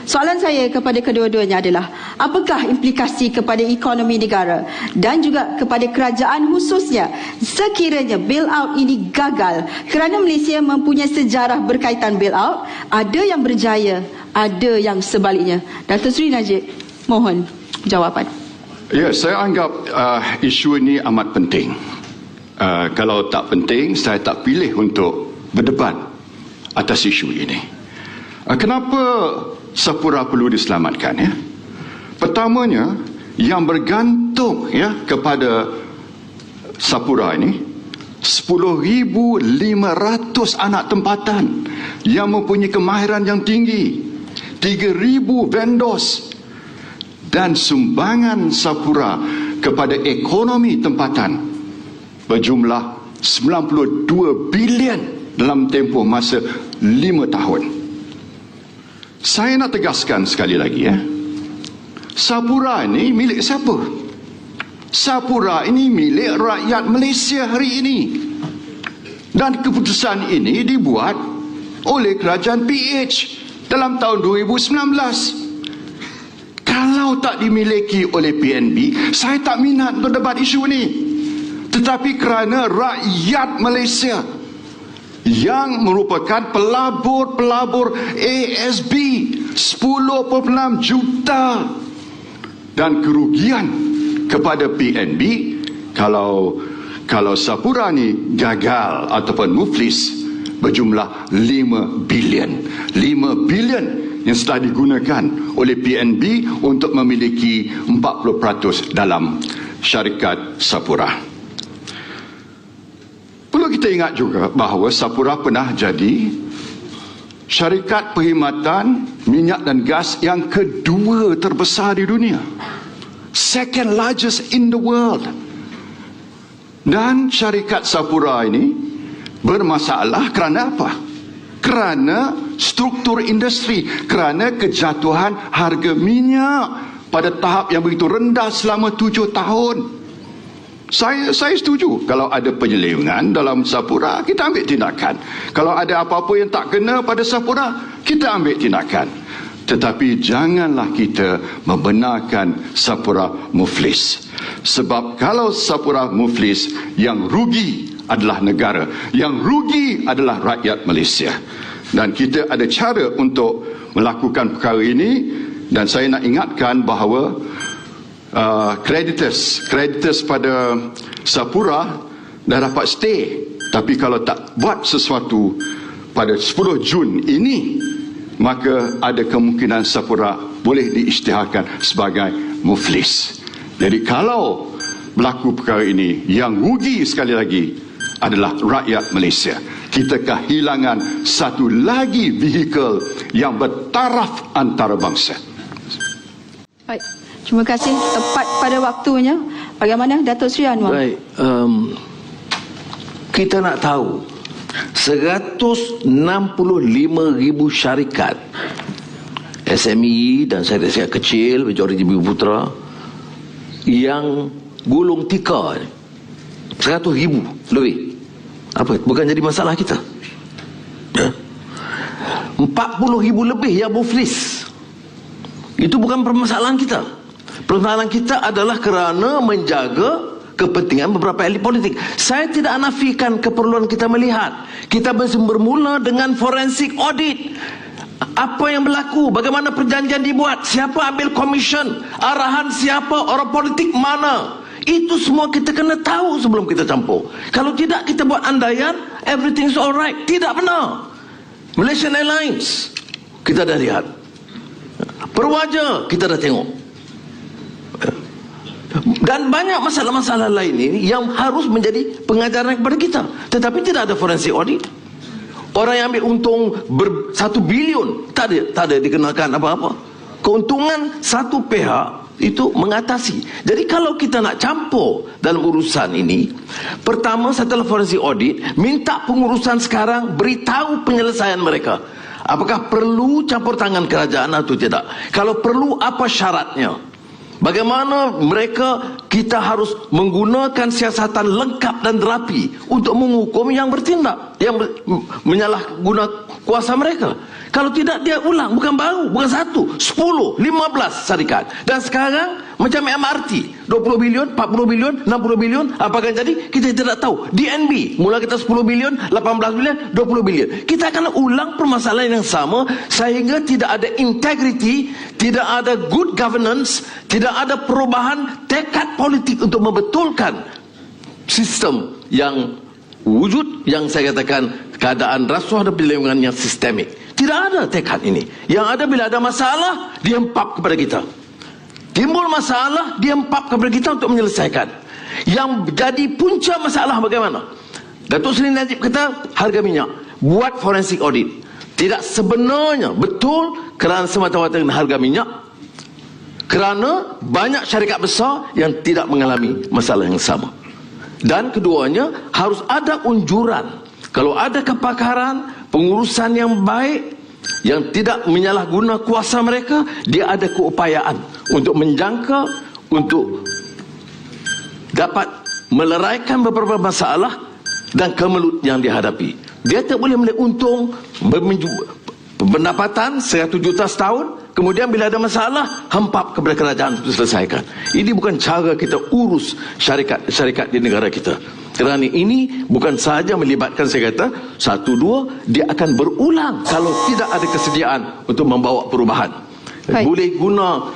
Soalan saya kepada kedua-duanya adalah, apakah implikasi kepada ekonomi negara dan juga kepada kerajaan khususnya sekiranya bailout ini gagal, kerana Malaysia mempunyai sejarah berkaitan bailout, ada yang berjaya, ada yang sebaliknya. Datuk Seri Najib, mohon jawapan. Ya, saya anggap isu ini amat penting. Kalau tak penting, saya tak pilih untuk berdebat atas isu ini. Kenapa Sapura perlu diselamatkan? Ya? Pertamanya, yang bergantung kepada Sapura ini 10,500 anak tempatan yang mempunyai kemahiran yang tinggi, 3,000 vendors, dan sumbangan Sapura kepada ekonomi tempatan berjumlah 92 bilion dalam tempoh masa 5 tahun. Saya nak tegaskan sekali lagi, Sapura ini milik siapa? Sapura ini milik rakyat Malaysia hari ini. Dan keputusan ini dibuat oleh kerajaan PH dalam tahun 2019. Kalau tak dimiliki oleh PNB, saya tak minat untuk debat isu ini. Tetapi kerana rakyat Malaysia yang merupakan pelabur-pelabur ASB 10.6 juta dan kerugian kepada PNB kalau Sapura ni gagal ataupun muflis berjumlah 5 bilion. 5 bilion yang telah digunakan oleh PNB untuk memiliki 40% dalam syarikat Sapura. Perlu kita ingat juga bahawa Sapura pernah jadi syarikat perkhidmatan minyak dan gas yang kedua terbesar di dunia. Second largest in the world. Dan syarikat Sapura ini bermasalah kerana apa? Kerana struktur industri, kerana kejatuhan harga minyak pada tahap yang begitu rendah selama 7 tahun. Saya setuju kalau ada penyelewengan dalam Sapura, kita ambil tindakan. Kalau ada apa-apa yang tak kena pada Sapura, kita ambil tindakan. Tetapi janganlah kita membenarkan Sapura muflis. Sebab kalau Sapura muflis, yang rugi adalah negara, yang rugi adalah rakyat Malaysia. Dan kita ada cara untuk melakukan perkara ini. Dan saya nak ingatkan bahawa creditors pada Sapura dah dapat stay. Tapi kalau tak buat sesuatu pada 10 Jun ini, maka ada kemungkinan Sapura boleh diisytiharkan sebagai muflis. Jadi kalau berlaku perkara ini, yang rugi sekali lagi adalah rakyat Malaysia. Kita kehilangan satu lagi vehikel yang bertaraf antarabangsa. Baik, terima kasih. Tepat pada waktunya. Bagaimana Datuk Seri Anwar? Baik, kita nak tahu 165,000 syarikat SME dan syarikat kecil, majoriti Bumiputera yang gulung tikar 100,000 lebih. Apa? Bukan jadi masalah kita. 40,000 lebih yang muflis. Itu bukan permasalahan kita. Permasalahan kita adalah kerana menjaga kepentingan beberapa elit politik. Saya tidak nafikan keperluan kita melihat. Kita bermula dengan forensik audit. Apa yang berlaku? Bagaimana perjanjian dibuat? Siapa ambil komisen? Arahan siapa? Orang politik mana? Itu semua kita kena tahu sebelum kita campur. Kalau tidak, kita buat andaian everything's alright. Tidak benar. Malaysian Airlines kita dah lihat. Perwaja kita dah tengok. Dan banyak masalah-masalah lain ini yang harus menjadi pengajaran kepada kita. Tetapi tidak ada forensik audit. Orang yang ambil untung 1 bilion tak ada dikenakan apa-apa. Keuntungan satu pihak itu mengatasi. Jadi kalau kita nak campur dalam urusan ini, pertama setelah forensik audit, minta pengurusan sekarang beritahu penyelesaian mereka. Apakah perlu campur tangan kerajaan atau tidak? Kalau perlu, apa syaratnya? Bagaimana mereka, kita harus menggunakan siasatan lengkap dan rapi untuk menghukum yang bertindak, yang menyalahguna kuasa mereka. Kalau tidak, dia ulang. Bukan baru, bukan 1, 10, 15 syarikat. Dan sekarang macam MRT, 20 bilion, 40 bilion, 60 bilion, apakah jadi? Kita tidak tahu. DNB, mula kita 10 bilion, 18 bilion, 20 bilion. Kita akan ulang permasalahan yang sama sehingga tidak ada integrity, tidak ada good governance, tidak ada perubahan tekad politik untuk membetulkan sistem yang wujud, yang saya katakan keadaan rasuah dan perlindungan yang sistemik. Tidak ada tekad ini. Yang ada bila ada masalah, dia empap kepada kita. Timbul masalah, dia empap kepada kita untuk menyelesaikan. Yang jadi punca masalah bagaimana? Datuk Seri Najib kata harga minyak, buat forensik audit. Tidak sebenarnya betul kerana semata-mata harga minyak, kerana banyak syarikat besar yang tidak mengalami masalah yang sama. Dan keduanya harus ada unjuran. Kalau ada kepakaran, pengurusan yang baik, yang tidak menyalahguna kuasa mereka, dia ada keupayaan untuk menjangka, untuk dapat meleraikan beberapa masalah dan kemelut yang dihadapi. Dia tak boleh melihat untung pendapatan 100 juta setahun, kemudian bila ada masalah hempap kepada kerajaan untuk selesaikan. Ini bukan cara kita urus syarikat di negara kita. Kerana ini bukan sahaja melibatkan, saya kata 1, 2, dia akan berulang kalau tidak ada kesediaan untuk membawa perubahan. Boleh guna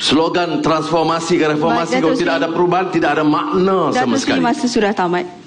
slogan transformasi ke reformasi, kalau tidak ada perubahan, tidak ada makna sama sekali. Datuk Seri, masa sudah tamat.